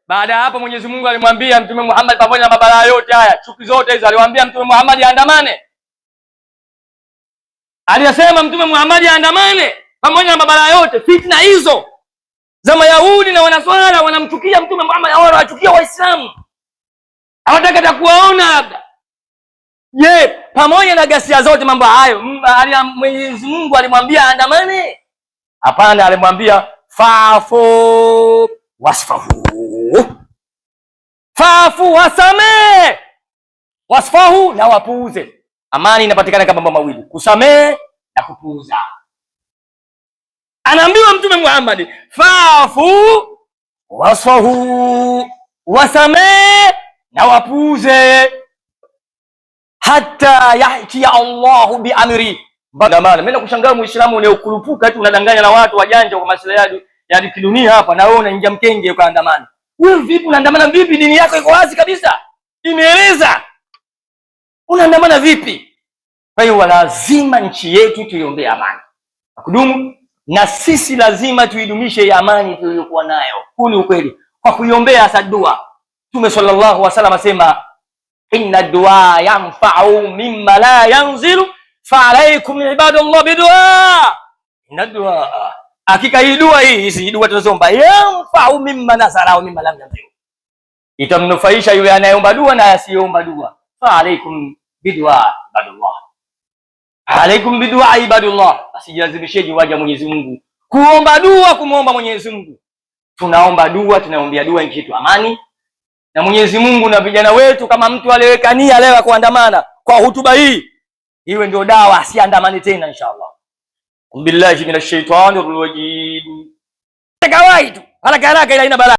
Baada ya hapo Mwenyezi Mungu alimwambia Mtume Muhammad pamoja na mabalaa yote haya, chuki zote hizo, aliwaambia Mtume Muhammad aandamane. Aliyasema Mtume Muhammad aandamane pamoja na mabalaa yote, fitna hizo za Mayahudi na Wanaswara wanamchukia Mtume Muhammad, au wanachukia Waislamu. Hawataka hata kuwaona labda. Pamoja na ghasia zote mambo hayo, Mwenyezi Mungu alimwambia aandamane? Hapana, alimwambia fa'fu wasfahu. Fa'fu wasame, wasfahu na wapuuze. Amani inapatikana kama mambo mawili, kusamee na kupuuza. Anaambiwa Mtume Muhammad fa'fu wasfahu, wasamee na wapuuze, hata yahti Allahu bi amri. Maana mimi nakushangaa Muislamu unayokurupuka tu unadanganya na watu wajanja kwa maslahi ya kidunia hapa, na wewe unaingia mkenge ukaandamana. Wewe vipi unaandamana vipi? Dini yako iko wazi kabisa, imeeleza. Unaandamana vipi? Kwa hiyo lazima nchi yetu tuiombee amani kudumu, na sisi lazima tuidumishe amani tuliyokuwa nayo. Huu ni ukweli, kwa kuiombea hasa dua. Mtume sallallahu alaihi wasallam asema inna dua yanfa'u mimma la yanzilu fa alaykum ibadallah bidua. Inna dua, hakika hii dua, hizi dua tunazoomba, yanfa'u mimma nazara au mimma lam yanzilu, itamnufaisha yule anayeomba dua na asiyeomba dua. Fa alaykum bidua ibadallah, alaykum bidua ibadallah. Asijilazimisheni waja Mwenyezi Mungu kuomba dua, kumuomba Mwenyezi Mungu. Tunaomba dua, tunaombea dua nchi yetu amani na Mwenyezi Mungu na vijana wetu. Kama mtu aliweka nia leo kuandamana kwa hutuba hii, iwe ndio dawa, asiandamane tena inshallah. Billahi minash shaitani rrajim. Kawaida tu haraka haraka, ila ina balaa.